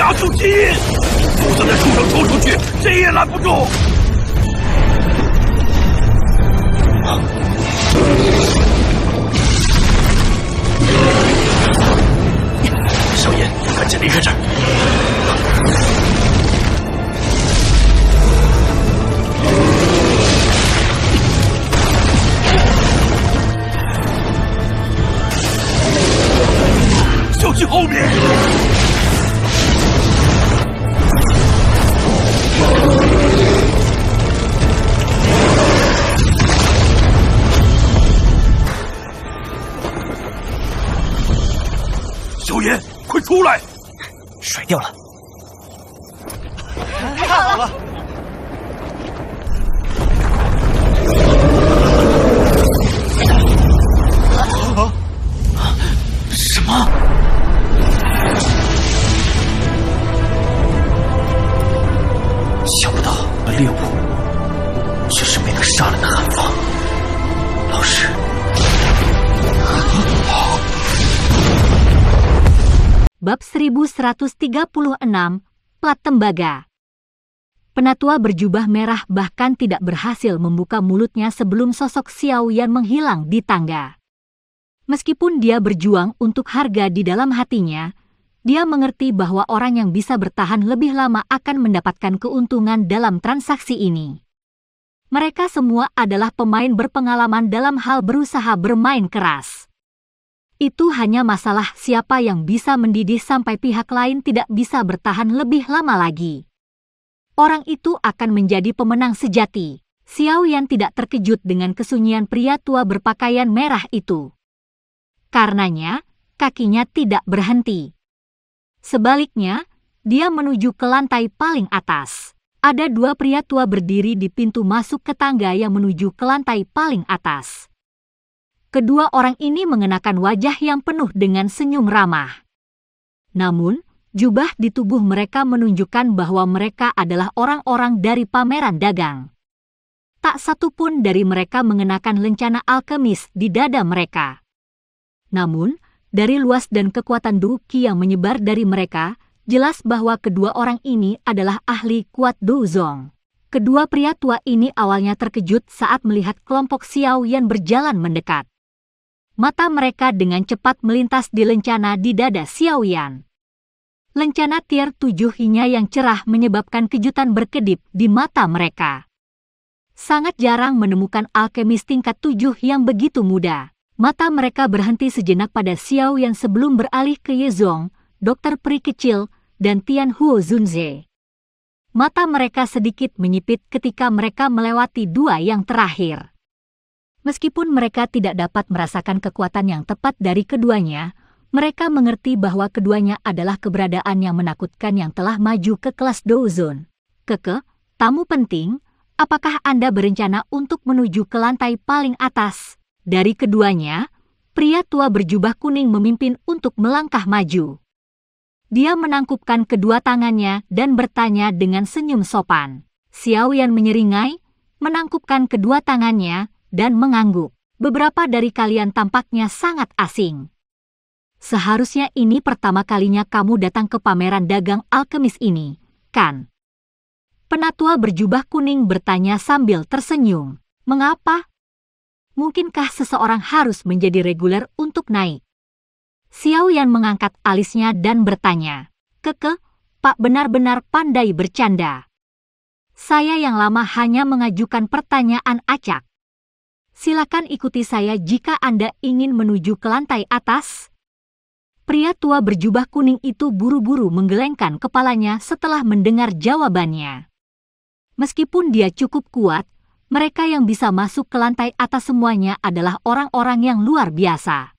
加速吸引，否则那畜生冲出去，谁也拦不住。小野，赶紧离开这儿！小心后面！小野，快出来！甩掉了。太好了！什么？想不到猎物却是没能杀了那寒风老师。Bab 1136, Plat Tembaga. Penatua berjubah merah bahkan tidak berhasil membuka mulutnya sebelum sosok Xiao Yan menghilang di tangga. Meskipun dia berjuang untuk harga di dalam hatinya, dia mengerti bahwa orang yang bisa bertahan lebih lama akan mendapatkan keuntungan dalam transaksi ini. Mereka semua adalah pemain berpengalaman dalam hal berusaha bermain keras. Itu hanya masalah siapa yang bisa mendidih sampai pihak lain tidak bisa bertahan lebih lama lagi. Orang itu akan menjadi pemenang sejati. Xiao Yan tidak terkejut dengan kesunyian pria tua berpakaian merah itu. Karenanya, kakinya tidak berhenti. Sebaliknya, dia menuju ke lantai paling atas. Ada dua pria tua berdiri di pintu masuk ke tangga yang menuju ke lantai paling atas. Kedua orang ini mengenakan wajah yang penuh dengan senyum ramah. Namun, jubah di tubuh mereka menunjukkan bahwa mereka adalah orang-orang dari pameran dagang. Tak satu pun dari mereka mengenakan lencana alkemis di dada mereka. Namun, dari luas dan kekuatan Duqi yang menyebar dari mereka, jelas bahwa kedua orang ini adalah ahli kuat Duzong. Kedua pria tua ini awalnya terkejut saat melihat kelompok Xiao Yan berjalan mendekat. Mata mereka dengan cepat melintas di lencana di dada Xiao Yan. Lencana tier 7-nya yang cerah menyebabkan kejutan berkedip di mata mereka. Sangat jarang menemukan alkemis tingkat 7 yang begitu muda. Mata mereka berhenti sejenak pada Xiao Yan sebelum beralih ke Yezong, dokter peri kecil, dan Tian Huo Zunze. Mata mereka sedikit menyipit ketika mereka melewati dua yang terakhir. Meskipun mereka tidak dapat merasakan kekuatan yang tepat dari keduanya, mereka mengerti bahwa keduanya adalah keberadaan yang menakutkan yang telah maju ke kelas Douzon. Keke, tamu penting, apakah Anda berencana untuk menuju ke lantai paling atas? Dari keduanya, pria tua berjubah kuning memimpin untuk melangkah maju. Dia menangkupkan kedua tangannya dan bertanya dengan senyum sopan. Xiao Yan menyeringai, menangkupkan kedua tangannya, dan mengangguk. Beberapa dari kalian tampaknya sangat asing. Seharusnya ini pertama kalinya kamu datang ke pameran dagang alkemis ini, kan? Penatua berjubah kuning bertanya sambil tersenyum. Mengapa? Mungkinkah seseorang harus menjadi reguler untuk naik? Xiao Yan mengangkat alisnya dan bertanya. Keke, Pak benar-benar pandai bercanda. Saya yang lama hanya mengajukan pertanyaan acak. Silakan ikuti saya jika Anda ingin menuju ke lantai atas. Pria tua berjubah kuning itu buru-buru menggelengkan kepalanya setelah mendengar jawabannya. Meskipun dia cukup kuat, mereka yang bisa masuk ke lantai atas semuanya adalah orang-orang yang luar biasa.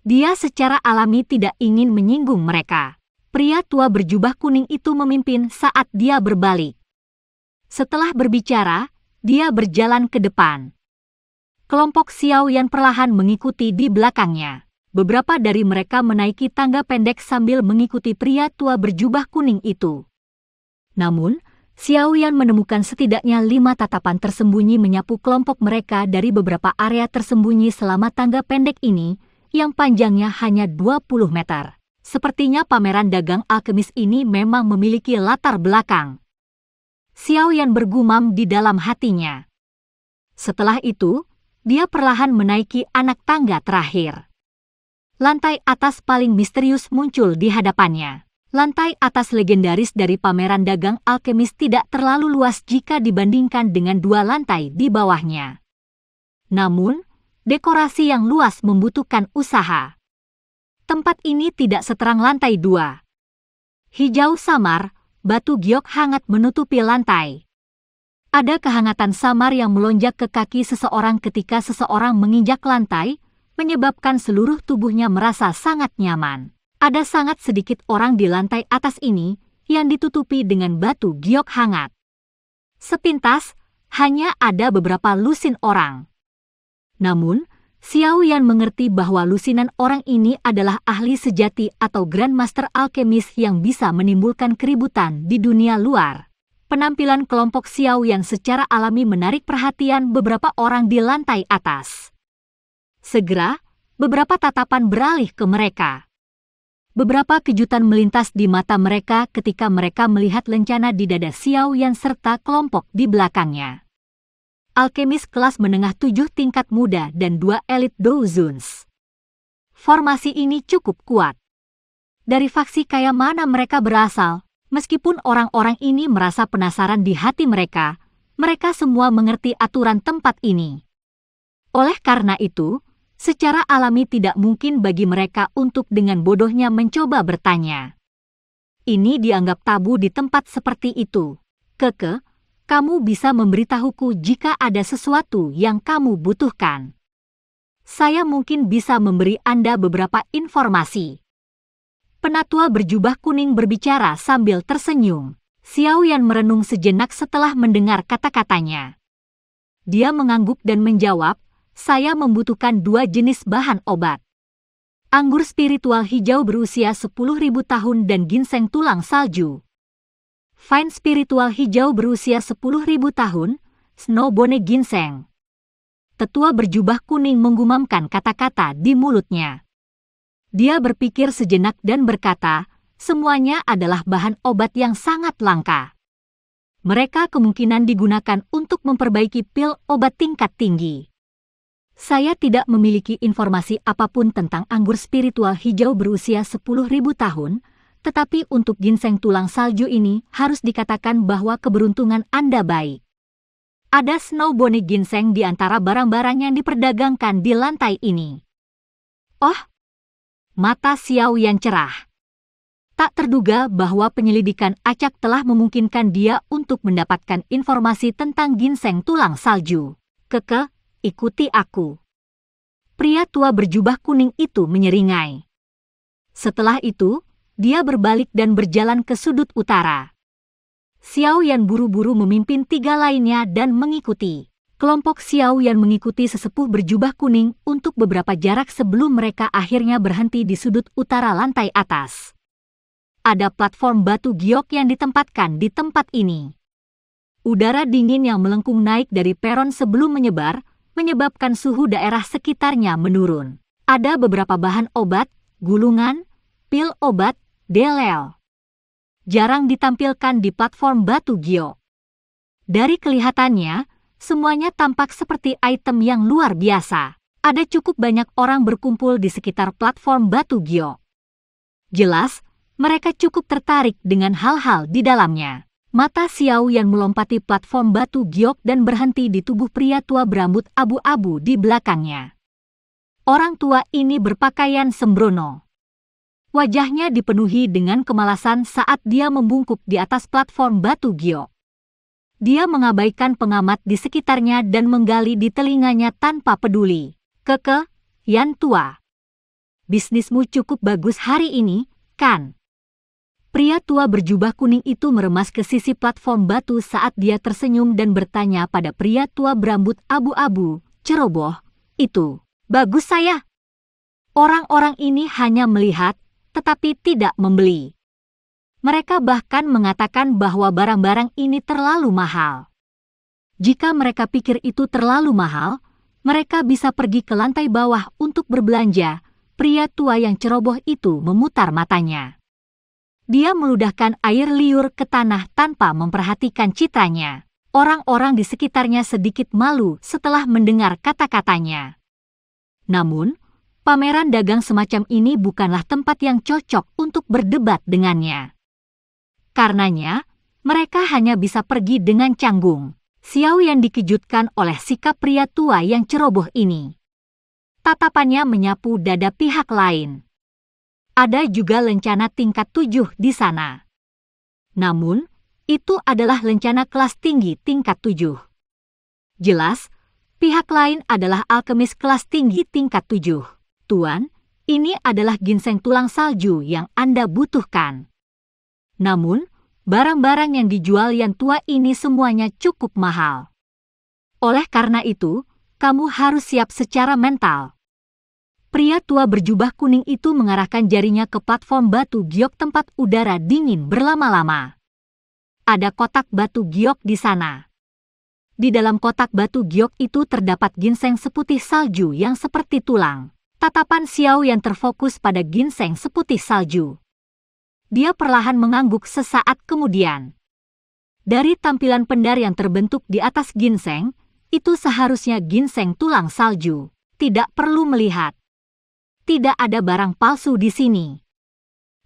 Dia secara alami tidak ingin menyinggung mereka. Pria tua berjubah kuning itu memimpin saat dia berbalik. Setelah berbicara, dia berjalan ke depan. Kelompok Xiao Yan perlahan mengikuti di belakangnya. Beberapa dari mereka menaiki tangga pendek sambil mengikuti pria tua berjubah kuning itu. Namun, Xiao Yan menemukan setidaknya 5 tatapan tersembunyi menyapu kelompok mereka dari beberapa area tersembunyi selama tangga pendek ini, yang panjangnya hanya 20 meter. Sepertinya pameran dagang alkemis ini memang memiliki latar belakang. Xiao Yan bergumam di dalam hatinya. Setelah itu, dia perlahan menaiki anak tangga terakhir. Lantai atas paling misterius muncul di hadapannya. Lantai atas legendaris dari pameran dagang alkemis tidak terlalu luas jika dibandingkan dengan dua lantai di bawahnya. Namun, dekorasi yang luas membutuhkan usaha. Tempat ini tidak seterang lantai 2. Hijau samar, batu giok hangat menutupi lantai. Ada kehangatan samar yang melonjak ke kaki seseorang ketika seseorang menginjak lantai, menyebabkan seluruh tubuhnya merasa sangat nyaman. Ada sangat sedikit orang di lantai atas ini yang ditutupi dengan batu giok hangat. Sepintas, hanya ada beberapa lusin orang. Namun, Xiao Yan mengerti bahwa lusinan orang ini adalah ahli sejati atau Grandmaster alkemis yang bisa menimbulkan keributan di dunia luar. Penampilan kelompok Xiao Yan secara alami menarik perhatian beberapa orang di lantai atas. Segera, beberapa tatapan beralih ke mereka. Beberapa kejutan melintas di mata mereka ketika mereka melihat lencana di dada Xiao Yan serta kelompok di belakangnya. Alkemis kelas menengah 7 tingkat muda dan 2 elit Douzuns. Formasi ini cukup kuat. Dari faksi kaya mana mereka berasal, meskipun orang-orang ini merasa penasaran di hati mereka, mereka semua mengerti aturan tempat ini. Oleh karena itu, secara alami tidak mungkin bagi mereka untuk dengan bodohnya mencoba bertanya. Ini dianggap tabu di tempat seperti itu. Keke, kamu bisa memberitahuku jika ada sesuatu yang kamu butuhkan. Saya mungkin bisa memberi Anda beberapa informasi. Penatua berjubah kuning berbicara sambil tersenyum. Xiao Yan merenung sejenak setelah mendengar kata-katanya. Dia mengangguk dan menjawab, saya membutuhkan 2 jenis bahan obat. Anggur spiritual hijau berusia 10.000 tahun dan ginseng tulang salju. Vine spiritual hijau berusia 10.000 tahun, snow bone ginseng. Tetua berjubah kuning menggumamkan kata-kata di mulutnya. Dia berpikir sejenak dan berkata, semuanya adalah bahan obat yang sangat langka. Mereka kemungkinan digunakan untuk memperbaiki pil obat tingkat tinggi. Saya tidak memiliki informasi apapun tentang anggur spiritual hijau berusia 10.000 tahun, tetapi untuk ginseng tulang salju ini harus dikatakan bahwa keberuntungan Anda baik. Ada snow bone ginseng di antara barang-barang yang diperdagangkan di lantai ini. Oh, mata Xiao Yan cerah. Tak terduga bahwa penyelidikan acak telah memungkinkan dia untuk mendapatkan informasi tentang ginseng tulang salju. Keke, ikuti aku. Pria tua berjubah kuning itu menyeringai. Setelah itu, dia berbalik dan berjalan ke sudut utara. Xiao Yan buru-buru memimpin 3 lainnya dan mengikuti. Kelompok Xiao Yan mengikuti sesepuh berjubah kuning untuk beberapa jarak sebelum mereka akhirnya berhenti di sudut utara lantai atas. Ada platform batu giok yang ditempatkan di tempat ini. Udara dingin yang melengkung naik dari peron sebelum menyebar, menyebabkan suhu daerah sekitarnya menurun. Ada beberapa bahan obat, gulungan, pil obat, delel. Jarang ditampilkan di platform batu giok. Dari kelihatannya, semuanya tampak seperti item yang luar biasa. Ada cukup banyak orang berkumpul di sekitar platform batu giok. Jelas, mereka cukup tertarik dengan hal-hal di dalamnya. Mata Xiao Yan melompati platform batu giok dan berhenti di tubuh pria tua berambut abu-abu di belakangnya. Orang tua ini berpakaian sembrono. Wajahnya dipenuhi dengan kemalasan saat dia membungkuk di atas platform batu giok. Dia mengabaikan pengamat di sekitarnya dan menggali di telinganya tanpa peduli. Keke, Yan tua. Bisnismu cukup bagus hari ini, kan? Pria tua berjubah kuning itu meremas ke sisi platform batu saat dia tersenyum dan bertanya pada pria tua berambut abu-abu, ceroboh, itu, bagus saya. Orang-orang ini hanya melihat, tetapi tidak membeli. Mereka bahkan mengatakan bahwa barang-barang ini terlalu mahal. Jika mereka pikir itu terlalu mahal, mereka bisa pergi ke lantai bawah untuk berbelanja, pria tua yang ceroboh itu memutar matanya. Dia meludahkan air liur ke tanah tanpa memperhatikan citranya. Orang-orang di sekitarnya sedikit malu setelah mendengar kata-katanya. Namun, pameran dagang semacam ini bukanlah tempat yang cocok untuk berdebat dengannya. Karenanya, mereka hanya bisa pergi dengan canggung. Xiao Yan dikejutkan oleh sikap pria tua yang ceroboh ini. Tatapannya menyapu dada pihak lain. Ada juga lencana tingkat 7 di sana. Namun, itu adalah lencana kelas tinggi tingkat 7. Jelas, pihak lain adalah alkemis kelas tinggi tingkat 7. Tuan, ini adalah ginseng tulang salju yang Anda butuhkan. Namun, barang-barang yang dijual yang tua ini semuanya cukup mahal. Oleh karena itu, kamu harus siap secara mental. Pria tua berjubah kuning itu mengarahkan jarinya ke platform batu giok tempat udara dingin berlama-lama. Ada kotak batu giok di sana. Di dalam kotak batu giok itu terdapat ginseng seputih salju yang seperti tulang. Tatapan Xiao yang terfokus pada ginseng seputih salju. Dia perlahan mengangguk sesaat kemudian. Dari tampilan pendar yang terbentuk di atas ginseng, itu seharusnya ginseng tulang salju. Tidak perlu melihat. Tidak ada barang palsu di sini.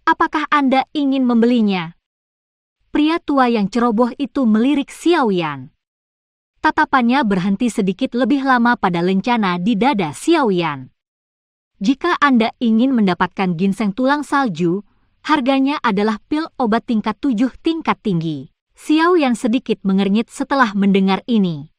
Apakah Anda ingin membelinya? Pria tua yang ceroboh itu melirik Xiao Yan. Tatapannya berhenti sedikit lebih lama pada lencana di dada Xiao Yan. Jika Anda ingin mendapatkan ginseng tulang salju, harganya adalah pil obat tingkat 7 tingkat tinggi. Xiao Yan sedikit mengernyit setelah mendengar ini.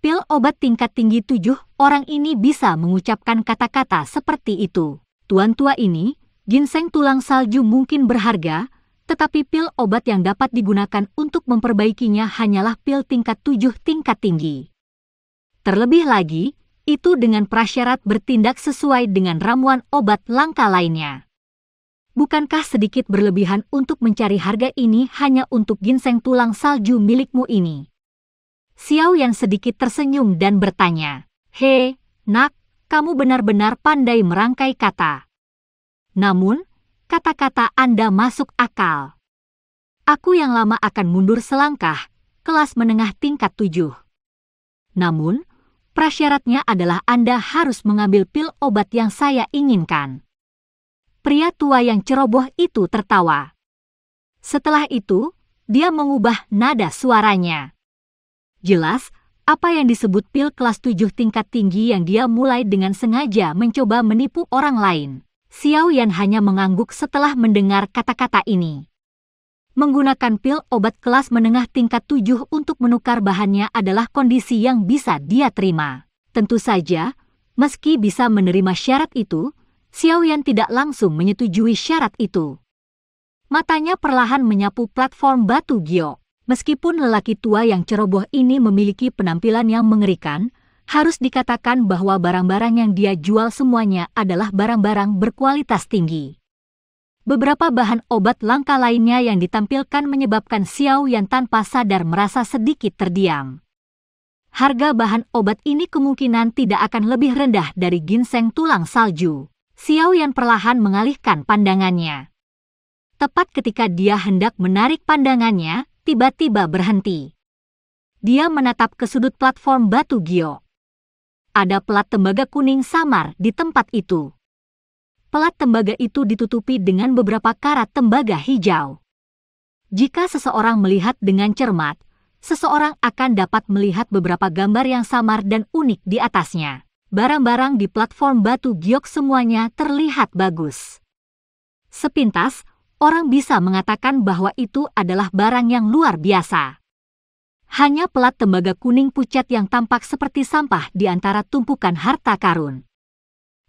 Pil obat tingkat tinggi 7, orang ini bisa mengucapkan kata-kata seperti itu. Tuan tua ini, ginseng tulang salju mungkin berharga, tetapi pil obat yang dapat digunakan untuk memperbaikinya hanyalah pil tingkat 7 tingkat tinggi. Terlebih lagi, itu dengan prasyarat bertindak sesuai dengan ramuan obat langka lainnya. Bukankah sedikit berlebihan untuk mencari harga ini hanya untuk ginseng tulang salju milikmu ini? Xiao Yan sedikit tersenyum dan bertanya, "Hei, nak, kamu benar-benar pandai merangkai kata. Namun, kata-kata Anda masuk akal. Aku yang lama akan mundur selangkah, kelas menengah tingkat 7. Namun, prasyaratnya adalah Anda harus mengambil pil obat yang saya inginkan." Pria tua yang ceroboh itu tertawa. Setelah itu, dia mengubah nada suaranya. Jelas, apa yang disebut pil kelas 7 tingkat tinggi yang dia mulai dengan sengaja mencoba menipu orang lain. Xiao Yan hanya mengangguk setelah mendengar kata-kata ini. Menggunakan pil obat kelas menengah tingkat 7 untuk menukar bahannya adalah kondisi yang bisa dia terima. Tentu saja, meski bisa menerima syarat itu, Xiao Yan tidak langsung menyetujui syarat itu. Matanya perlahan menyapu platform batu giok. Meskipun lelaki tua yang ceroboh ini memiliki penampilan yang mengerikan, harus dikatakan bahwa barang-barang yang dia jual semuanya adalah barang-barang berkualitas tinggi. Beberapa bahan obat langka lainnya yang ditampilkan menyebabkan Xiao Yan tanpa sadar merasa sedikit terdiam. Harga bahan obat ini kemungkinan tidak akan lebih rendah dari ginseng tulang salju. Xiao Yan perlahan mengalihkan pandangannya. Tepat ketika dia hendak menarik pandangannya, tiba-tiba berhenti. Dia menatap ke sudut platform batu giok. Ada pelat tembaga kuning samar di tempat itu. Pelat tembaga itu ditutupi dengan beberapa karat tembaga hijau. Jika seseorang melihat dengan cermat, seseorang akan dapat melihat beberapa gambar yang samar dan unik di atasnya. Barang-barang di platform batu giok semuanya terlihat bagus. Sepintas, orang bisa mengatakan bahwa itu adalah barang yang luar biasa. Hanya pelat tembaga kuning pucat yang tampak seperti sampah di antara tumpukan harta karun.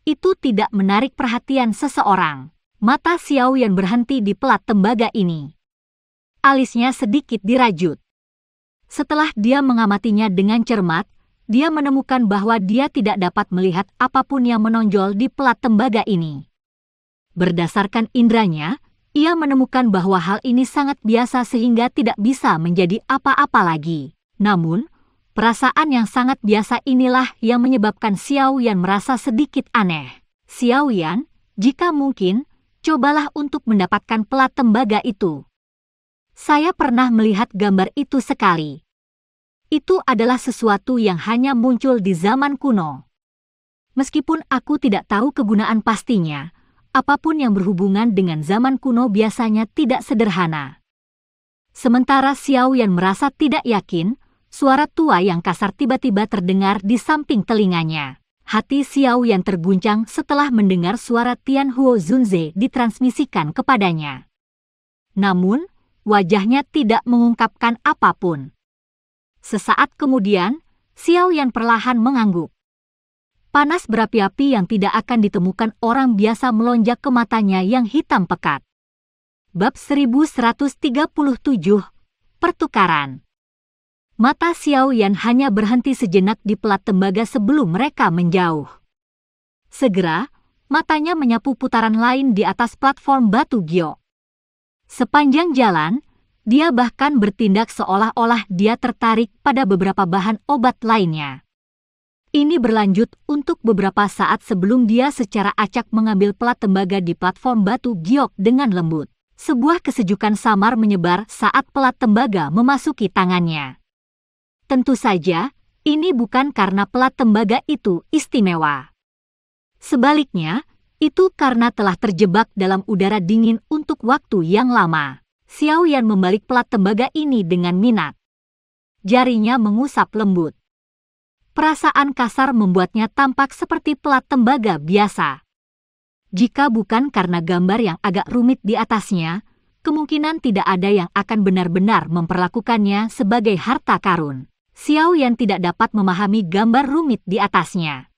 Itu tidak menarik perhatian seseorang. Mata Xiao Yan berhenti di pelat tembaga ini. Alisnya sedikit dirajut. Setelah dia mengamatinya dengan cermat, dia menemukan bahwa dia tidak dapat melihat apapun yang menonjol di pelat tembaga ini. Berdasarkan indranya, ia menemukan bahwa hal ini sangat biasa sehingga tidak bisa menjadi apa-apa lagi. Namun, perasaan yang sangat biasa inilah yang menyebabkan Xiao Yan merasa sedikit aneh. Xiao Yan, jika mungkin, cobalah untuk mendapatkan pelat tembaga itu. Saya pernah melihat gambar itu sekali. Itu adalah sesuatu yang hanya muncul di zaman kuno. Meskipun aku tidak tahu kegunaan pastinya, apapun yang berhubungan dengan zaman kuno biasanya tidak sederhana. Sementara Xiao Yan merasa tidak yakin, suara tua yang kasar tiba-tiba terdengar di samping telinganya. Hati Xiao Yan terguncang setelah mendengar suara Tian Huo Zunze ditransmisikan kepadanya. Namun, wajahnya tidak mengungkapkan apapun. Sesaat kemudian, Xiao Yan perlahan mengangguk. Panas berapi-api yang tidak akan ditemukan orang biasa melonjak ke matanya yang hitam pekat. Bab 1137, Pertukaran. Mata Xiao Yan hanya berhenti sejenak di pelat tembaga sebelum mereka menjauh. Segera, matanya menyapu putaran lain di atas platform batu giok. Sepanjang jalan, dia bahkan bertindak seolah-olah dia tertarik pada beberapa bahan obat lainnya. Ini berlanjut untuk beberapa saat sebelum dia secara acak mengambil pelat tembaga di platform batu giok dengan lembut. Sebuah kesejukan samar menyebar saat pelat tembaga memasuki tangannya. Tentu saja, ini bukan karena pelat tembaga itu istimewa. Sebaliknya, itu karena telah terjebak dalam udara dingin untuk waktu yang lama. Xiao Yan membalik pelat tembaga ini dengan minat. Jarinya mengusap lembut. Perasaan kasar membuatnya tampak seperti pelat tembaga biasa. Jika bukan karena gambar yang agak rumit di atasnya, kemungkinan tidak ada yang akan benar-benar memperlakukannya sebagai harta karun. Xiao Yan tidak dapat memahami gambar rumit di atasnya.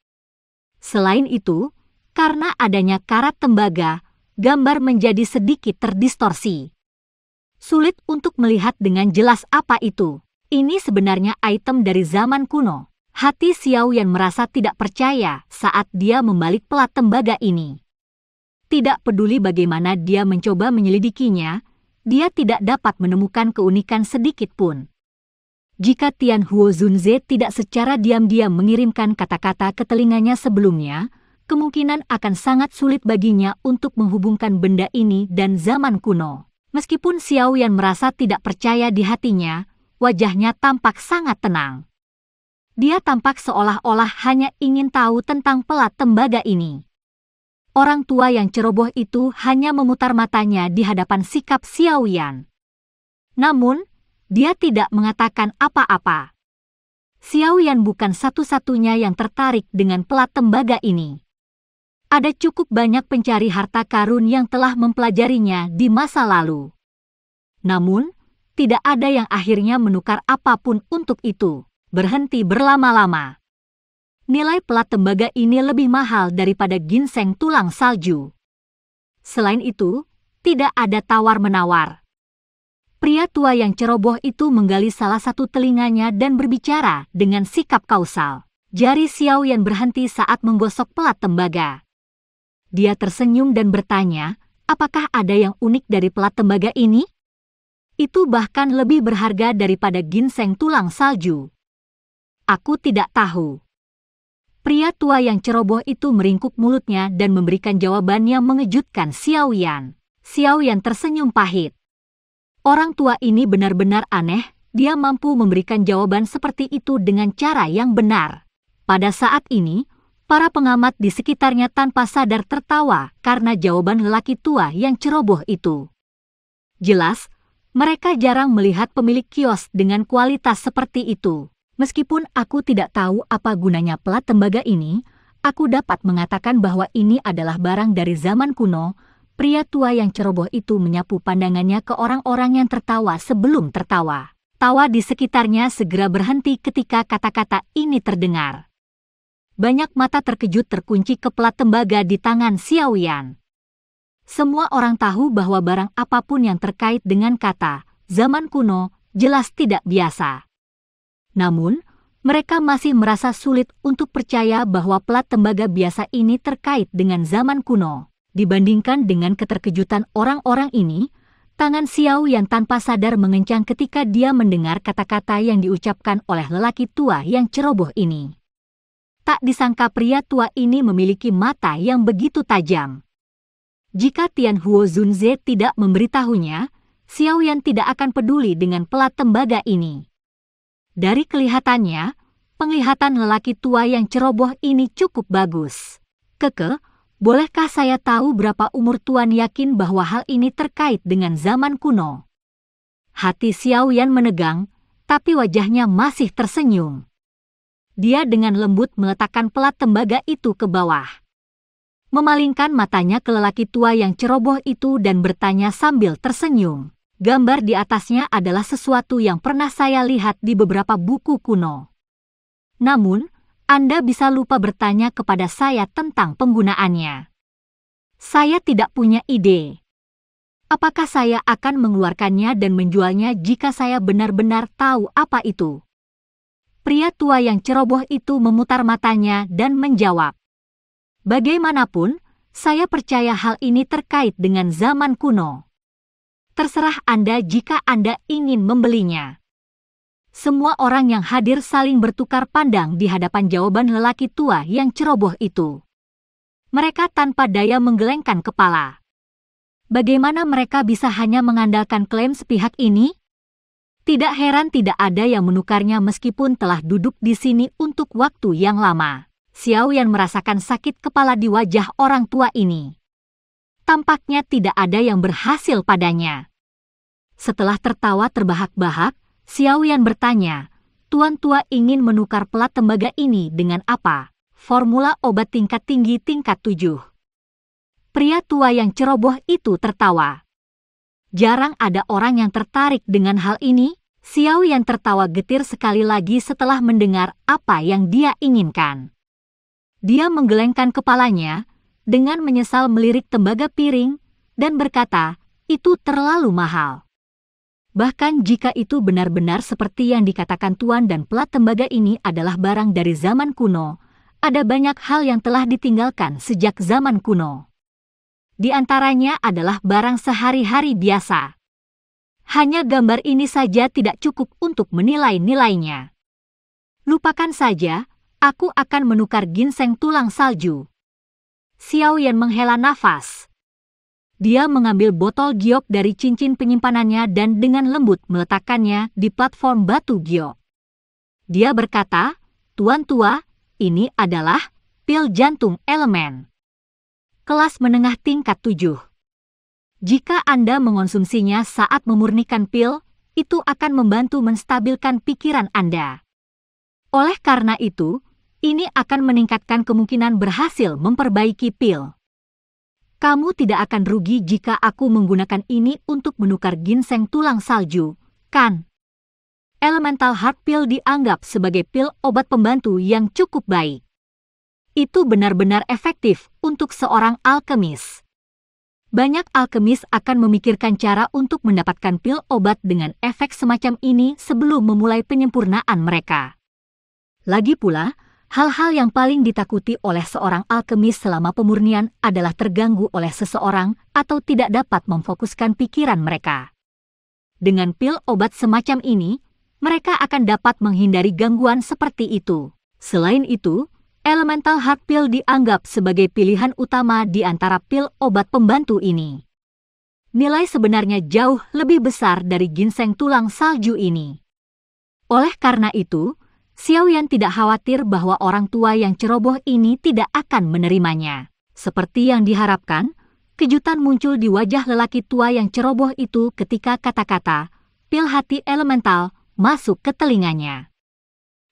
Selain itu, karena adanya karat tembaga, gambar menjadi sedikit terdistorsi. Sulit untuk melihat dengan jelas apa itu. Ini sebenarnya item dari zaman kuno. Hati Xiao Yan merasa tidak percaya saat dia membalik pelat tembaga ini. Tidak peduli bagaimana dia mencoba menyelidikinya, dia tidak dapat menemukan keunikan sedikit pun. Jika Tian Huo Zunze tidak secara diam-diam mengirimkan kata-kata ke telinganya sebelumnya, kemungkinan akan sangat sulit baginya untuk menghubungkan benda ini dan zaman kuno. Meskipun Xiao Yan merasa tidak percaya di hatinya, wajahnya tampak sangat tenang. Dia tampak seolah-olah hanya ingin tahu tentang pelat tembaga ini. Orang tua yang ceroboh itu hanya memutar matanya di hadapan sikap Xiao Yan. Namun, dia tidak mengatakan apa-apa. Xiao Yan bukan satu-satunya yang tertarik dengan pelat tembaga ini. Ada cukup banyak pencari harta karun yang telah mempelajarinya di masa lalu. Namun, tidak ada yang akhirnya menukar apapun untuk itu, berhenti berlama-lama. Nilai pelat tembaga ini lebih mahal daripada ginseng tulang salju. Selain itu, tidak ada tawar-menawar. Pria tua yang ceroboh itu menggali salah satu telinganya dan berbicara dengan sikap kausal. Jari Xiao Yan berhenti saat menggosok pelat tembaga. Dia tersenyum dan bertanya, apakah ada yang unik dari pelat tembaga ini? Itu bahkan lebih berharga daripada ginseng tulang salju. Aku tidak tahu. Pria tua yang ceroboh itu meringkuk mulutnya dan memberikan jawaban yang mengejutkan Xiao Yan. Xiao Yan tersenyum pahit. Orang tua ini benar-benar aneh, dia mampu memberikan jawaban seperti itu dengan cara yang benar. Pada saat ini, para pengamat di sekitarnya tanpa sadar tertawa karena jawaban lelaki tua yang ceroboh itu. Jelas, mereka jarang melihat pemilik kios dengan kualitas seperti itu. Meskipun aku tidak tahu apa gunanya pelat tembaga ini, aku dapat mengatakan bahwa ini adalah barang dari zaman kuno. Pria tua yang ceroboh itu menyapu pandangannya ke orang-orang yang tertawa sebelum tertawa. Tawa di sekitarnya segera berhenti ketika kata-kata ini terdengar. Banyak mata terkejut terkunci ke pelat tembaga di tangan Xiao Yan. Semua orang tahu bahwa barang apapun yang terkait dengan kata zaman kuno jelas tidak biasa. Namun, mereka masih merasa sulit untuk percaya bahwa pelat tembaga biasa ini terkait dengan zaman kuno. Dibandingkan dengan keterkejutan orang-orang ini, tangan Xiao Yan tanpa sadar mengencang ketika dia mendengar kata-kata yang diucapkan oleh lelaki tua yang ceroboh ini. Tak disangka pria tua ini memiliki mata yang begitu tajam. Jika Tian Huo Zunze tidak memberitahunya, Xiao Yan tidak akan peduli dengan pelat tembaga ini. Dari kelihatannya, penglihatan lelaki tua yang ceroboh ini cukup bagus. Keke, bolehkah saya tahu berapa umur Tuan yakin bahwa hal ini terkait dengan zaman kuno? Hati Xiao Yan menegang, tapi wajahnya masih tersenyum. Dia dengan lembut meletakkan pelat tembaga itu ke bawah. Memalingkan matanya ke lelaki tua yang ceroboh itu dan bertanya sambil tersenyum. Gambar di atasnya adalah sesuatu yang pernah saya lihat di beberapa buku kuno. Namun, Anda bisa lupa bertanya kepada saya tentang penggunaannya. Saya tidak punya ide. Apakah saya akan mengeluarkannya dan menjualnya jika saya benar-benar tahu apa itu? Pria tua yang ceroboh itu memutar matanya dan menjawab. Bagaimanapun, saya percaya hal ini terkait dengan zaman kuno. Terserah Anda jika Anda ingin membelinya. Semua orang yang hadir saling bertukar pandang di hadapan jawaban lelaki tua yang ceroboh itu. Mereka tanpa daya menggelengkan kepala. Bagaimana mereka bisa hanya mengandalkan klaim sepihak ini? Tidak heran tidak ada yang menukarnya meskipun telah duduk di sini untuk waktu yang lama. Xiao Yan merasakan sakit kepala di wajah orang tua ini. Tampaknya tidak ada yang berhasil padanya. Setelah tertawa terbahak-bahak, Xiao Yan bertanya, Tuan tua ingin menukar pelat tembaga ini dengan apa? Formula obat tingkat tinggi tingkat 7. Pria tua yang ceroboh itu tertawa. Jarang ada orang yang tertarik dengan hal ini. Xiao Yan tertawa getir sekali lagi setelah mendengar apa yang dia inginkan. Dia menggelengkan kepalanya, dengan menyesal melirik tembaga piring, dan berkata, itu terlalu mahal. Bahkan jika itu benar-benar seperti yang dikatakan Tuan dan pelat tembaga ini adalah barang dari zaman kuno, ada banyak hal yang telah ditinggalkan sejak zaman kuno. Di antaranya adalah barang sehari-hari biasa. Hanya gambar ini saja tidak cukup untuk menilai nilainya. Lupakan saja, aku akan menukar ginseng tulang salju. Xiao Yan menghela nafas. Dia mengambil botol giok dari cincin penyimpanannya dan dengan lembut meletakkannya di platform batu giok. Dia berkata, Tuan tua, ini adalah pil jantung elemen. Kelas menengah tingkat 7. Jika Anda mengonsumsinya saat memurnikan pil, itu akan membantu menstabilkan pikiran Anda. Oleh karena itu, ini akan meningkatkan kemungkinan berhasil memperbaiki pil. Kamu tidak akan rugi jika aku menggunakan ini untuk menukar ginseng tulang salju, kan? Elemental Heart Pill dianggap sebagai pil obat pembantu yang cukup baik. Itu benar-benar efektif untuk seorang alkemis. Banyak alkemis akan memikirkan cara untuk mendapatkan pil obat dengan efek semacam ini sebelum memulai penyempurnaan mereka. Lagi pula, hal-hal yang paling ditakuti oleh seorang alkemis selama pemurnian adalah terganggu oleh seseorang atau tidak dapat memfokuskan pikiran mereka. Dengan pil obat semacam ini, mereka akan dapat menghindari gangguan seperti itu. Selain itu, Elemental Heart Pill dianggap sebagai pilihan utama di antara pil obat pembantu ini. Nilai sebenarnya jauh lebih besar dari ginseng tulang salju ini. Oleh karena itu, Xiao Yan tidak khawatir bahwa orang tua yang ceroboh ini tidak akan menerimanya. Seperti yang diharapkan, kejutan muncul di wajah lelaki tua yang ceroboh itu ketika kata-kata pil hati elemental masuk ke telinganya.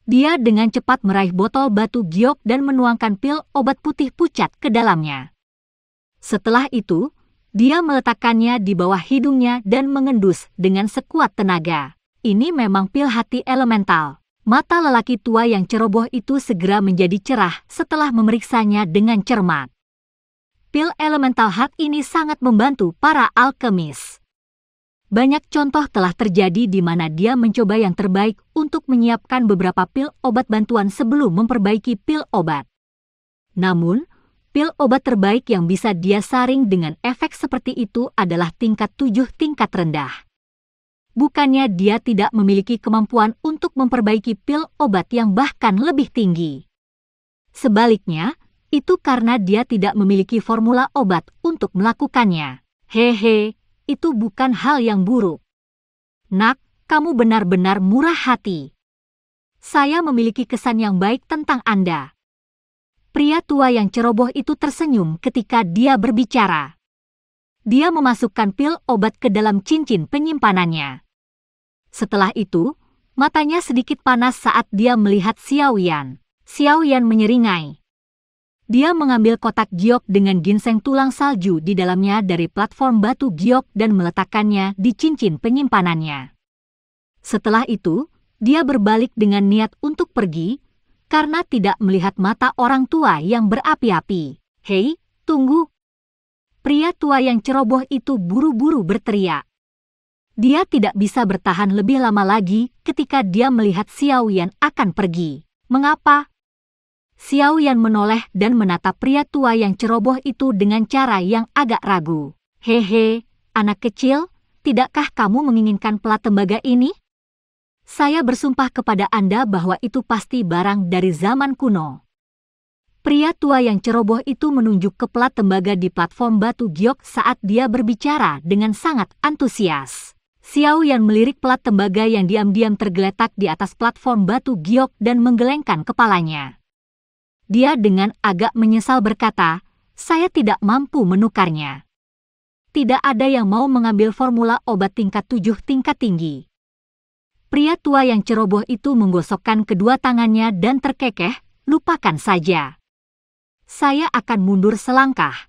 Dia dengan cepat meraih botol batu giok dan menuangkan pil obat putih pucat ke dalamnya. Setelah itu, dia meletakkannya di bawah hidungnya dan mengendus dengan sekuat tenaga. Ini memang pil hati elemental. Mata lelaki tua yang ceroboh itu segera menjadi cerah setelah memeriksanya dengan cermat. Pil elemental heart ini sangat membantu para alkemis. Banyak contoh telah terjadi di mana dia mencoba yang terbaik untuk menyiapkan beberapa pil obat bantuan sebelum memperbaiki pil obat. Namun, pil obat terbaik yang bisa dia saring dengan efek seperti itu adalah tingkat 7 tingkat rendah. Bukannya dia tidak memiliki kemampuan untuk memperbaiki pil obat yang bahkan lebih tinggi. Sebaliknya, itu karena dia tidak memiliki formula obat untuk melakukannya. Hehe, itu bukan hal yang buruk. Nak, kamu benar-benar murah hati. Saya memiliki kesan yang baik tentang Anda. Pria tua yang ceroboh itu tersenyum ketika dia berbicara. Dia memasukkan pil obat ke dalam cincin penyimpanannya. Setelah itu, matanya sedikit panas saat dia melihat Xiao Yan. Xiao Yan menyeringai. Dia mengambil kotak giok dengan ginseng tulang salju di dalamnya dari platform batu giok dan meletakkannya di cincin penyimpanannya. Setelah itu, dia berbalik dengan niat untuk pergi, karena tidak melihat mata orang tua yang berapi-api. Hei, tunggu! Pria tua yang ceroboh itu buru-buru berteriak. Dia tidak bisa bertahan lebih lama lagi ketika dia melihat Xiao Yan akan pergi. Mengapa? Xiao Yan menoleh dan menatap pria tua yang ceroboh itu dengan cara yang agak ragu. Hehe, anak kecil, tidakkah kamu menginginkan pelat tembaga ini? Saya bersumpah kepada Anda bahwa itu pasti barang dari zaman kuno. Pria tua yang ceroboh itu menunjuk ke pelat tembaga di platform batu giok saat dia berbicara dengan sangat antusias. Xiao Yan melirik pelat tembaga yang diam-diam tergeletak di atas platform batu giok dan menggelengkan kepalanya. Dia dengan agak menyesal berkata, saya tidak mampu menukarnya. Tidak ada yang mau mengambil formula obat tingkat 7 tingkat tinggi. Pria tua yang ceroboh itu menggosokkan kedua tangannya dan terkekeh, lupakan saja. Saya akan mundur selangkah.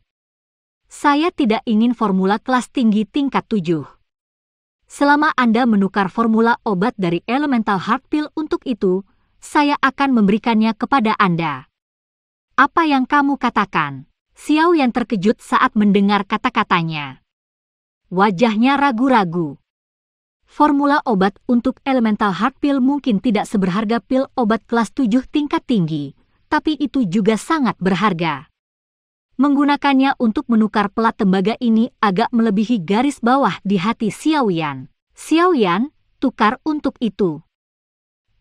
Saya tidak ingin formula kelas tinggi tingkat 7. Selama Anda menukar formula obat dari Elemental Heart Pill untuk itu, saya akan memberikannya kepada Anda. Apa yang kamu katakan? Xiao Yan terkejut saat mendengar kata-katanya. Wajahnya ragu-ragu. Formula obat untuk Elemental Heart Pill mungkin tidak seberharga pil obat kelas 7 tingkat tinggi, tapi itu juga sangat berharga. Menggunakannya untuk menukar pelat tembaga ini agak melebihi garis bawah di hati Xiao Yan. Xiao Yan, tukar untuk itu.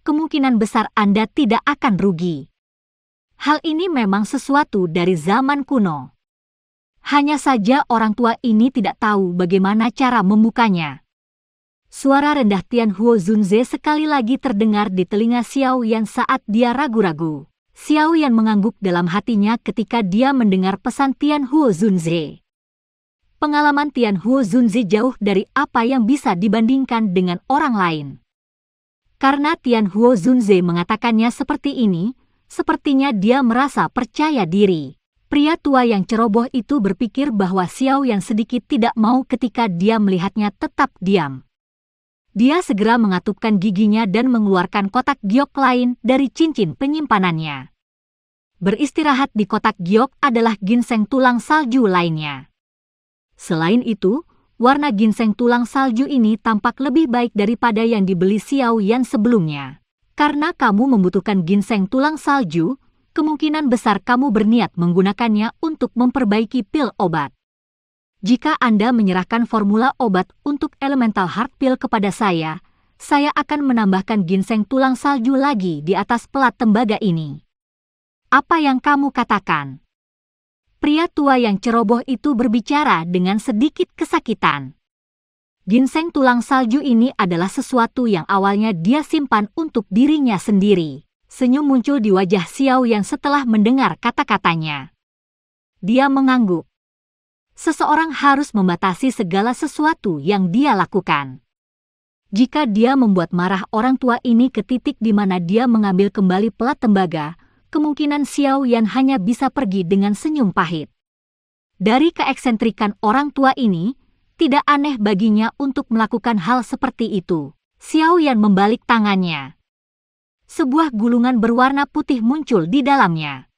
Kemungkinan besar Anda tidak akan rugi. Hal ini memang sesuatu dari zaman kuno. Hanya saja orang tua ini tidak tahu bagaimana cara membukanya. Suara rendah Tian Huo Zunze sekali lagi terdengar di telinga Xiao Yan saat dia ragu-ragu. Xiao Yan mengangguk dalam hatinya ketika dia mendengar pesan Tian Huo Zunze. Pengalaman Tian Huo Zunze jauh dari apa yang bisa dibandingkan dengan orang lain. Karena Tian Huo Zunze mengatakannya seperti ini, sepertinya dia merasa percaya diri. Pria tua yang ceroboh itu berpikir bahwa Xiao Yan sedikit tidak mau ketika dia melihatnya tetap diam. Dia segera mengatupkan giginya dan mengeluarkan kotak giok lain dari cincin penyimpanannya. Beristirahat di kotak giok adalah ginseng tulang salju lainnya. Selain itu, warna ginseng tulang salju ini tampak lebih baik daripada yang dibeli Xiao Yan sebelumnya. Karena kamu membutuhkan ginseng tulang salju, kemungkinan besar kamu berniat menggunakannya untuk memperbaiki pil obat. Jika Anda menyerahkan formula obat untuk Elemental Heart Pill kepada saya akan menambahkan ginseng tulang salju lagi di atas pelat tembaga ini. Apa yang kamu katakan? Pria tua yang ceroboh itu berbicara dengan sedikit kesakitan. Ginseng tulang salju ini adalah sesuatu yang awalnya dia simpan untuk dirinya sendiri. Senyum muncul di wajah Xiao Yan setelah mendengar kata-katanya. Dia mengangguk. Seseorang harus membatasi segala sesuatu yang dia lakukan. Jika dia membuat marah orang tua ini ke titik di mana dia mengambil kembali pelat tembaga, kemungkinan Xiao Yan hanya bisa pergi dengan senyum pahit. Dari keeksentrikan orang tua ini, tidak aneh baginya untuk melakukan hal seperti itu. Xiao Yan membalik tangannya. Sebuah gulungan berwarna putih muncul di dalamnya.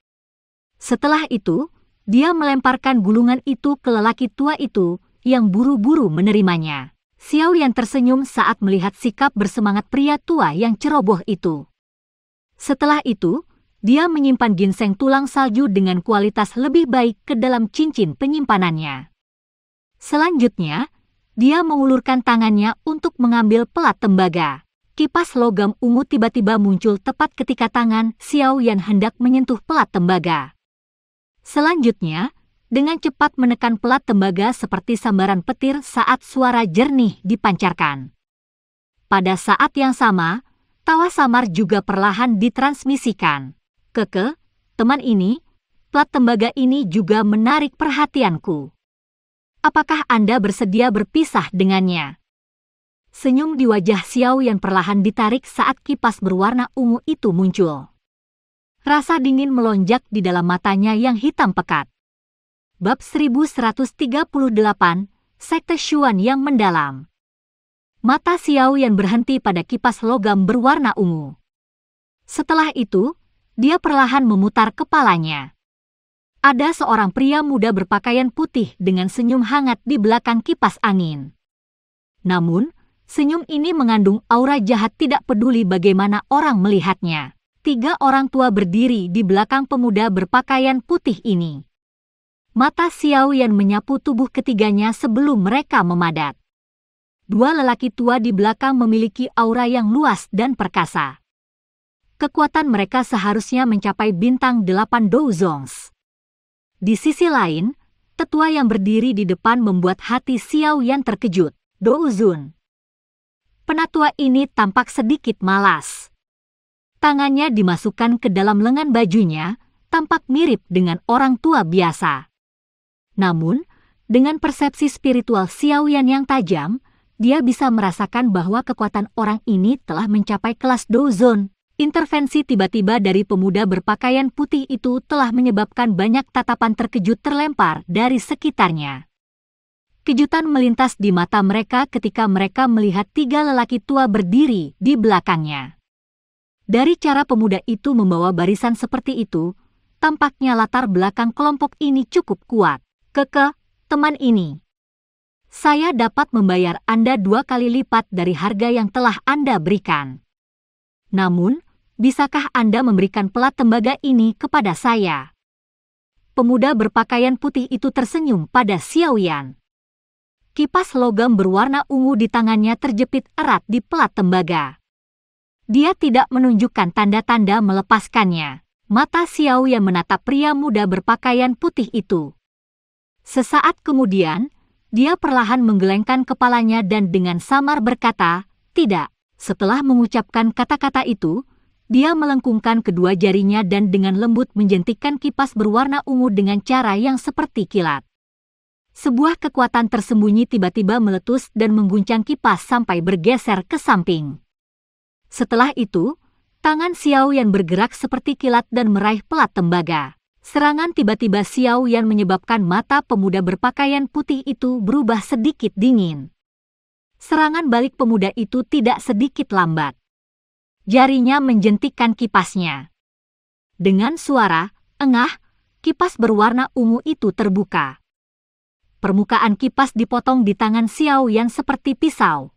Setelah itu, dia melemparkan gulungan itu ke lelaki tua itu yang buru-buru menerimanya. Xiao Yan tersenyum saat melihat sikap bersemangat pria tua yang ceroboh itu. Setelah itu, dia menyimpan ginseng tulang salju dengan kualitas lebih baik ke dalam cincin penyimpanannya. Selanjutnya, dia mengulurkan tangannya untuk mengambil pelat tembaga. Kipas logam ungu tiba-tiba muncul tepat ketika tangan Xiao Yan hendak menyentuh pelat tembaga. Selanjutnya, dengan cepat menekan pelat tembaga seperti sambaran petir saat suara jernih dipancarkan. Pada saat yang sama, tawa samar juga perlahan ditransmisikan. Keke, teman ini, pelat tembaga ini juga menarik perhatianku. Apakah Anda bersedia berpisah dengannya? Senyum di wajah Xiao Yan perlahan ditarik saat kipas berwarna ungu itu muncul. Rasa dingin melonjak di dalam matanya yang hitam pekat. Bab 1138, Sekte Xuan yang mendalam. Mata Xiao Yan berhenti pada kipas logam berwarna ungu. Setelah itu, dia perlahan memutar kepalanya. Ada seorang pria muda berpakaian putih dengan senyum hangat di belakang kipas angin. Namun, senyum ini mengandung aura jahat tidak peduli bagaimana orang melihatnya. 3 orang tua berdiri di belakang pemuda berpakaian putih ini. Mata Xiao Yan menyapu tubuh ketiganya sebelum mereka memadat. 2 lelaki tua di belakang memiliki aura yang luas dan perkasa. Kekuatan mereka seharusnya mencapai bintang 8 douzongs. Di sisi lain, tetua yang berdiri di depan membuat hati Xiao Yan terkejut. Douzun. Penatua ini tampak sedikit malas. Tangannya dimasukkan ke dalam lengan bajunya, tampak mirip dengan orang tua biasa. Namun, dengan persepsi spiritual Xiao Yan yang tajam, dia bisa merasakan bahwa kekuatan orang ini telah mencapai kelas douzon. Intervensi tiba-tiba dari pemuda berpakaian putih itu telah menyebabkan banyak tatapan terkejut terlempar dari sekitarnya. Kejutan melintas di mata mereka ketika mereka melihat 3 lelaki tua berdiri di belakangnya. Dari cara pemuda itu membawa barisan seperti itu, tampaknya latar belakang kelompok ini cukup kuat. Keke, teman ini. Saya dapat membayar Anda 2 kali lipat dari harga yang telah Anda berikan. Namun, bisakah Anda memberikan pelat tembaga ini kepada saya? Pemuda berpakaian putih itu tersenyum pada Xiao Yan. Kipas logam berwarna ungu di tangannya terjepit erat di pelat tembaga. Dia tidak menunjukkan tanda-tanda melepaskannya. Mata Xiao Yan menatap pria muda berpakaian putih itu. Sesaat kemudian, dia perlahan menggelengkan kepalanya dan dengan samar berkata, "Tidak." Setelah mengucapkan kata-kata itu, dia melengkungkan kedua jarinya dan dengan lembut menjentikkan kipas berwarna ungu dengan cara yang seperti kilat. Sebuah kekuatan tersembunyi tiba-tiba meletus dan mengguncang kipas sampai bergeser ke samping. Setelah itu, tangan Xiao Yan bergerak seperti kilat dan meraih pelat tembaga. Serangan tiba-tiba Xiao Yan menyebabkan mata pemuda berpakaian putih itu berubah sedikit dingin. Serangan balik pemuda itu tidak sedikit lambat. Jarinya menjentikkan kipasnya. Dengan suara engah, kipas berwarna ungu itu terbuka. Permukaan kipas dipotong di tangan Xiao Yan seperti pisau.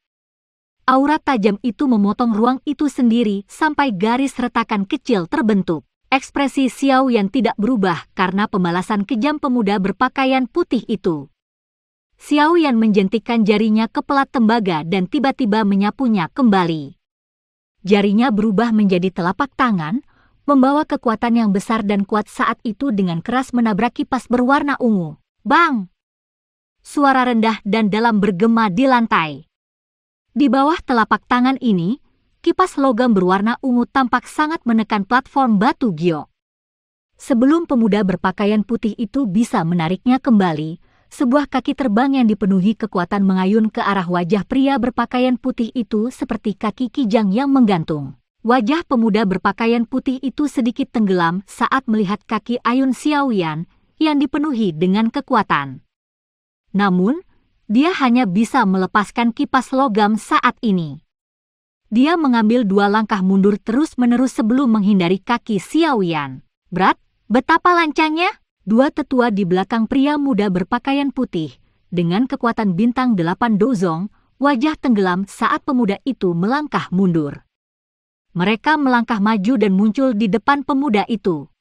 Aura tajam itu memotong ruang itu sendiri sampai garis retakan kecil terbentuk. Ekspresi Xiao Yan tidak berubah karena pembalasan kejam pemuda berpakaian putih itu. Xiao Yan menjentikkan jarinya ke pelat tembaga dan tiba-tiba menyapunya kembali. Jarinya berubah menjadi telapak tangan, membawa kekuatan yang besar dan kuat saat itu dengan keras menabrak kipas berwarna ungu. Bang! Suara rendah dan dalam bergema di lantai. Di bawah telapak tangan ini, kipas logam berwarna ungu tampak sangat menekan platform batu giok. Sebelum pemuda berpakaian putih itu bisa menariknya kembali, sebuah kaki terbang yang dipenuhi kekuatan mengayun ke arah wajah pria berpakaian putih itu seperti kaki kijang yang menggantung. Wajah pemuda berpakaian putih itu sedikit tenggelam saat melihat kaki ayun Xiao Yan yang dipenuhi dengan kekuatan. Namun, dia hanya bisa melepaskan kipas logam saat ini. Dia mengambil 2 langkah mundur terus-menerus sebelum menghindari kaki Xiao Yan. Berat, betapa lancangnya! 2 tetua di belakang pria muda berpakaian putih, dengan kekuatan bintang 8 dozong, wajah tenggelam saat pemuda itu melangkah mundur. Mereka melangkah maju dan muncul di depan pemuda itu.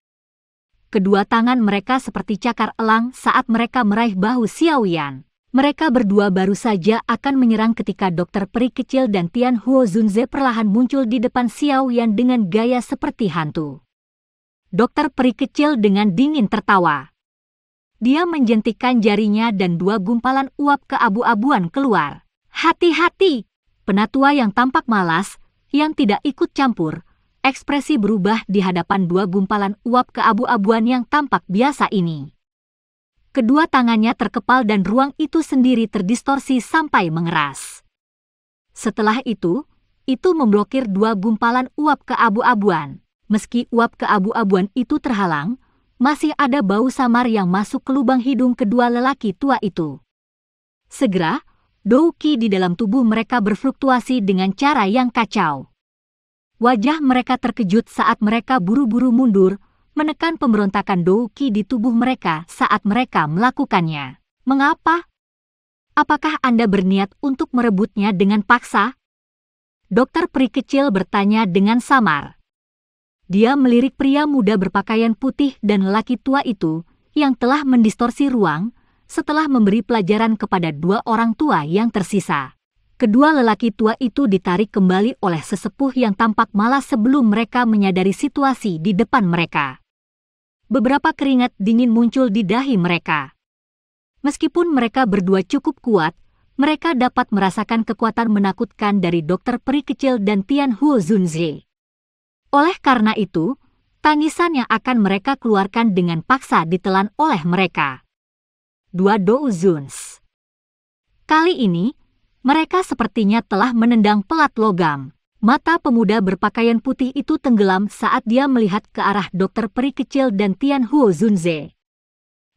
Kedua tangan mereka seperti cakar elang saat mereka meraih bahu Xiao Yan. Mereka berdua baru saja akan menyerang ketika dokter peri kecil dan Tian Huo Zunze perlahan muncul di depan Xiao Yan dengan gaya seperti hantu. Dokter peri kecil dengan dingin tertawa. Dia menjentikkan jarinya dan dua gumpalan uap keabu-abuan keluar. Hati-hati! Penatua yang tampak malas, yang tidak ikut campur, ekspresi berubah di hadapan dua gumpalan uap keabu-abuan yang tampak biasa ini. Kedua tangannya terkepal dan ruang itu sendiri terdistorsi sampai mengeras. Setelah itu memblokir dua gumpalan uap keabu-abuan. Meski uap keabu-abuan itu terhalang, masih ada bau samar yang masuk ke lubang hidung kedua lelaki tua itu. Segera, dou qi di dalam tubuh mereka berfluktuasi dengan cara yang kacau. Wajah mereka terkejut saat mereka buru-buru mundur, menekan pemberontakan dou qi di tubuh mereka saat mereka melakukannya. Mengapa? Apakah Anda berniat untuk merebutnya dengan paksa? Dokter peri kecil bertanya dengan samar. Dia melirik pria muda berpakaian putih dan lelaki tua itu yang telah mendistorsi ruang setelah memberi pelajaran kepada dua orang tua yang tersisa. Kedua lelaki tua itu ditarik kembali oleh sesepuh yang tampak malas sebelum mereka menyadari situasi di depan mereka. Beberapa keringat dingin muncul di dahi mereka. Meskipun mereka berdua cukup kuat, mereka dapat merasakan kekuatan menakutkan dari dokter peri kecil dan Tian Huo Zunze. Oleh karena itu, tangisan yang akan mereka keluarkan dengan paksa ditelan oleh mereka. Dua Dou Zuns. Kali ini, mereka sepertinya telah menendang pelat logam. Mata pemuda berpakaian putih itu tenggelam saat dia melihat ke arah dokter peri kecil dan Tian Huo Zunze.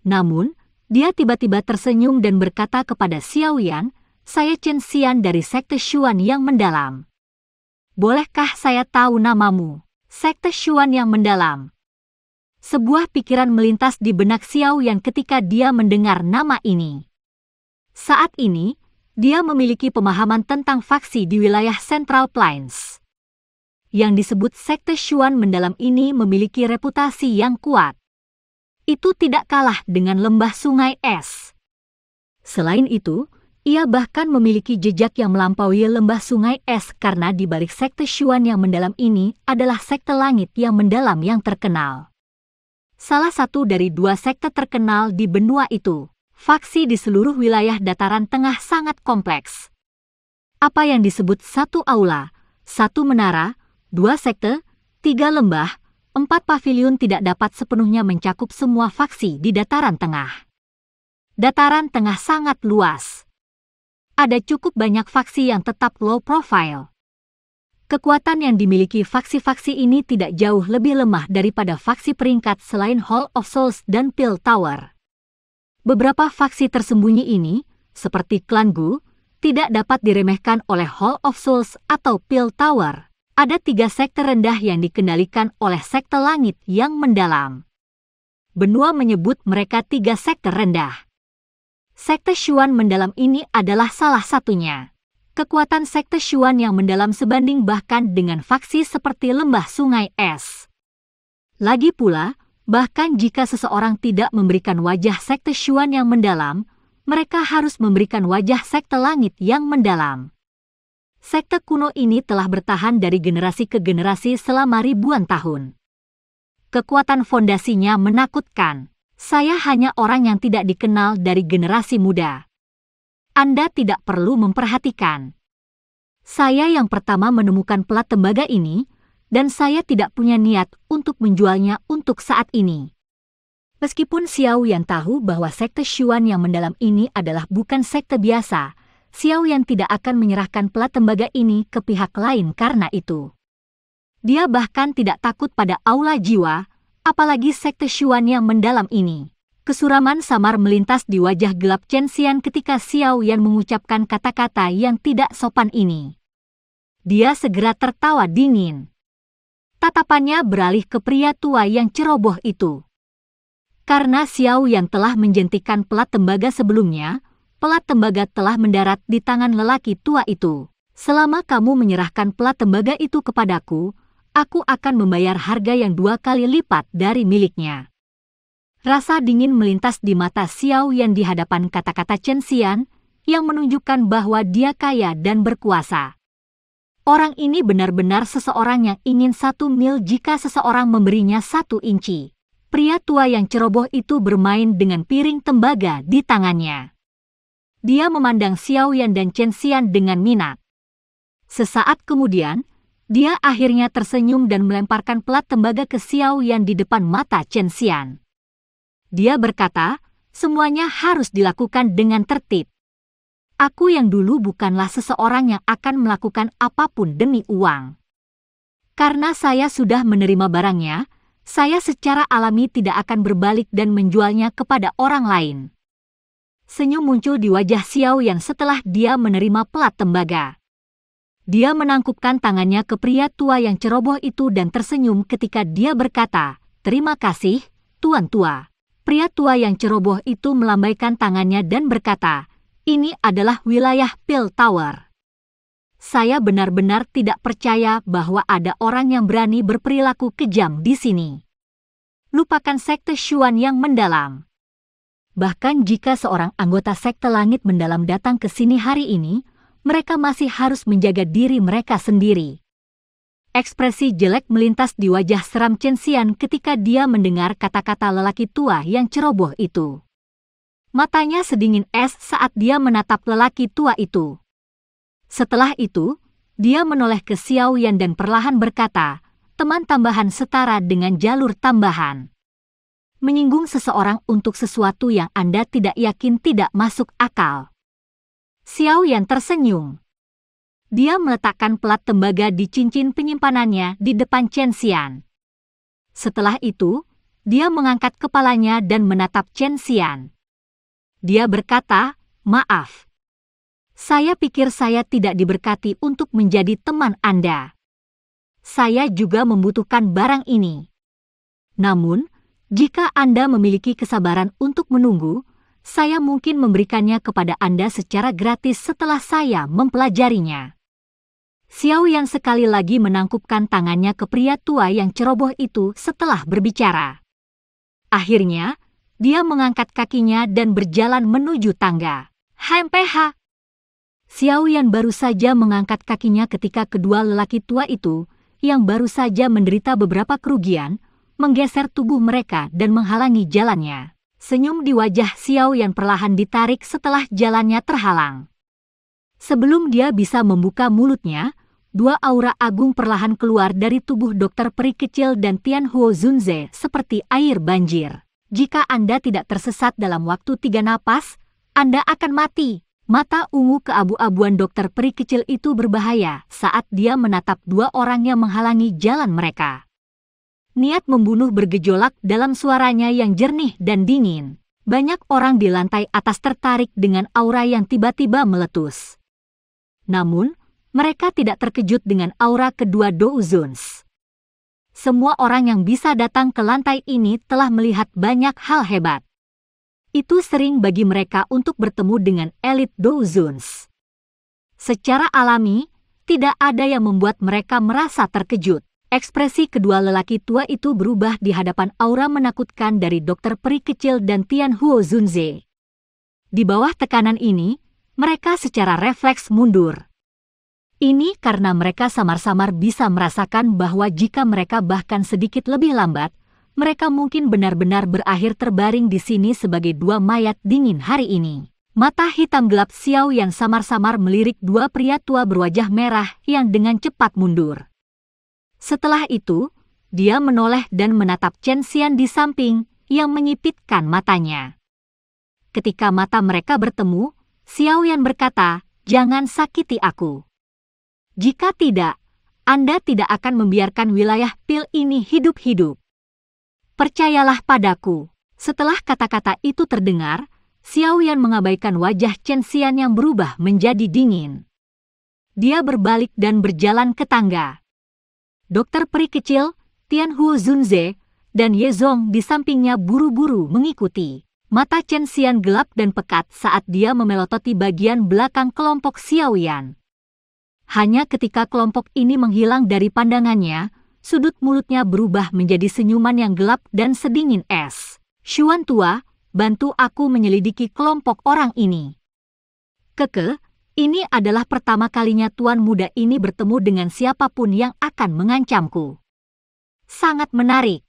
Namun, dia tiba-tiba tersenyum dan berkata kepada Xiao Yan, "Saya Chen Xian dari Sekte Xuan yang mendalam." "Bolehkah saya tahu namamu?" "Sekte Xuan yang mendalam." Sebuah pikiran melintas di benak Xiao Yan ketika dia mendengar nama ini. Saat ini, dia memiliki pemahaman tentang faksi di wilayah Central Plains. Yang disebut Sekte Xuan mendalam ini memiliki reputasi yang kuat. Itu tidak kalah dengan lembah sungai es. Selain itu, ia bahkan memiliki jejak yang melampaui lembah sungai es karena di balik Sekte Xuan yang mendalam ini adalah Sekte Langit yang mendalam yang terkenal. Salah satu dari dua sekte terkenal di benua itu. Faksi di seluruh wilayah dataran tengah sangat kompleks. Apa yang disebut satu aula, satu menara, dua sekte, tiga lembah, 4 paviliun tidak dapat sepenuhnya mencakup semua faksi di dataran tengah. Dataran tengah sangat luas. Ada cukup banyak faksi yang tetap low profile. Kekuatan yang dimiliki faksi-faksi ini tidak jauh lebih lemah daripada faksi peringkat selain Hall of Souls dan Pill Tower. Beberapa faksi tersembunyi ini, seperti klan Gu, tidak dapat diremehkan oleh Hall of Souls atau Pill Tower. Ada 3 sekte rendah yang dikendalikan oleh Sekte Langit yang mendalam. Benua menyebut mereka 3 sekte rendah. Sekte Xuan mendalam ini adalah salah satunya. Kekuatan Sekte Xuan yang mendalam sebanding bahkan dengan faksi seperti lembah sungai es. Lagi pula, bahkan jika seseorang tidak memberikan wajah Sekte Xuan yang mendalam, mereka harus memberikan wajah Sekte Langit yang mendalam. Sekte kuno ini telah bertahan dari generasi ke generasi selama ribuan tahun. Kekuatan fondasinya menakutkan. Saya hanya orang yang tidak dikenal dari generasi muda. Anda tidak perlu memperhatikan. Saya yang pertama menemukan pelat tembaga ini, dan saya tidak punya niat untuk menjualnya untuk saat ini. Meskipun Xiao Yan tahu bahwa Sekte Xuan yang mendalam ini adalah bukan sekte biasa, Xiao Yan tidak akan menyerahkan pelat tembaga ini ke pihak lain karena itu. Dia bahkan tidak takut pada aula jiwa, apalagi Sekte Xuan yang mendalam ini. Kesuraman samar melintas di wajah gelap Chen Xian ketika Xiao Yan mengucapkan kata-kata yang tidak sopan ini. Dia segera tertawa dingin. Tatapannya beralih ke pria tua yang ceroboh itu. Karena Xiao Yan telah menjentikan pelat tembaga sebelumnya, pelat tembaga telah mendarat di tangan lelaki tua itu. Selama kamu menyerahkan pelat tembaga itu kepadaku, aku akan membayar harga yang 2 kali lipat dari miliknya. Rasa dingin melintas di mata Xiao Yan di hadapan kata-kata Chen Xian yang menunjukkan bahwa dia kaya dan berkuasa. Orang ini benar-benar seseorang yang ingin 1 mil jika seseorang memberinya 1 inci. Pria tua yang ceroboh itu bermain dengan piring tembaga di tangannya. Dia memandang Xiao Yan dan Chen Xian dengan minat. Sesaat kemudian, dia akhirnya tersenyum dan melemparkan pelat tembaga ke Xiao Yan di depan mata Chen Xian. Dia berkata, semuanya harus dilakukan dengan tertib. Aku yang dulu bukanlah seseorang yang akan melakukan apapun demi uang. Karena saya sudah menerima barangnya, saya secara alami tidak akan berbalik dan menjualnya kepada orang lain. Senyum muncul di wajah Xiao Yan setelah dia menerima pelat tembaga. Dia menangkupkan tangannya ke pria tua yang ceroboh itu dan tersenyum ketika dia berkata, "Terima kasih, Tuan Tua." Pria tua yang ceroboh itu melambaikan tangannya dan berkata, "Ini adalah wilayah Pil Tower. Saya benar-benar tidak percaya bahwa ada orang yang berani berperilaku kejam di sini. Lupakan sekte Xuan yang mendalam. Bahkan jika seorang anggota sekte langit mendalam datang ke sini hari ini, mereka masih harus menjaga diri mereka sendiri." Ekspresi jelek melintas di wajah seram Chen Xian ketika dia mendengar kata-kata lelaki tua yang ceroboh itu. Matanya sedingin es saat dia menatap lelaki tua itu. Setelah itu, dia menoleh ke Xiao Yan dan perlahan berkata, "Teman tambahan setara dengan jalur tambahan. Menyinggung seseorang untuk sesuatu yang Anda tidak yakin tidak masuk akal." Xiao Yan tersenyum. Dia meletakkan pelat tembaga di cincin penyimpanannya di depan Chen Xian. Setelah itu, dia mengangkat kepalanya dan menatap Chen Xian. Dia berkata, "Maaf. Saya pikir saya tidak diberkati untuk menjadi teman Anda. Saya juga membutuhkan barang ini. Namun, jika Anda memiliki kesabaran untuk menunggu, saya mungkin memberikannya kepada Anda secara gratis setelah saya mempelajarinya." Xiao Yan sekali lagi menangkupkan tangannya ke pria tua yang ceroboh itu setelah berbicara. Akhirnya, dia mengangkat kakinya dan berjalan menuju tangga. "HMPH." Xiao Yan baru saja mengangkat kakinya ketika kedua lelaki tua itu, yang baru saja menderita beberapa kerugian, menggeser tubuh mereka dan menghalangi jalannya. Senyum di wajah Xiao Yan perlahan ditarik setelah jalannya terhalang. Sebelum dia bisa membuka mulutnya, 2 aura agung perlahan keluar dari tubuh dokter peri kecil dan Tianhuo Zunze seperti air banjir. "Jika Anda tidak tersesat dalam waktu 3 napas, Anda akan mati." Mata ungu keabu-abuan dokter peri kecil itu berbahaya saat dia menatap 2 orang yang menghalangi jalan mereka. Niat membunuh bergejolak dalam suaranya yang jernih dan dingin. Banyak orang di lantai atas tertarik dengan aura yang tiba-tiba meletus. Namun, mereka tidak terkejut dengan aura kedua Douzuns. Semua orang yang bisa datang ke lantai ini telah melihat banyak hal hebat. Itu sering bagi mereka untuk bertemu dengan elit Douzuns. Secara alami, tidak ada yang membuat mereka merasa terkejut. Ekspresi kedua lelaki tua itu berubah di hadapan aura menakutkan dari dokter peri kecil dan Tianhuo Zunze. Di bawah tekanan ini, mereka secara refleks mundur. Ini karena mereka samar-samar bisa merasakan bahwa jika mereka bahkan sedikit lebih lambat, mereka mungkin benar-benar berakhir terbaring di sini sebagai 2 mayat dingin hari ini. Mata hitam gelap Xiao yang samar-samar melirik 2 pria tua berwajah merah yang dengan cepat mundur. Setelah itu, dia menoleh dan menatap Chen Xian di samping yang menyipitkan matanya. Ketika mata mereka bertemu, Xiao Yan berkata, "Jangan sakiti aku. Jika tidak, Anda tidak akan membiarkan wilayah Pil ini hidup-hidup. Percayalah padaku." Setelah kata-kata itu terdengar, Xiao Yan mengabaikan wajah Chen Xian yang berubah menjadi dingin. Dia berbalik dan berjalan ke tangga. Dokter peri kecil, Tianhuo Zunze, dan Ye Zong di sampingnya buru-buru mengikuti. Mata Chen Xian gelap dan pekat saat dia memelototi bagian belakang kelompok Xiao Yan. Hanya ketika kelompok ini menghilang dari pandangannya, sudut mulutnya berubah menjadi senyuman yang gelap dan sedingin es. Xuan tua, bantu aku menyelidiki kelompok orang ini. Keke, ini adalah pertama kalinya tuan muda ini bertemu dengan siapapun yang akan mengancamku. Sangat menarik.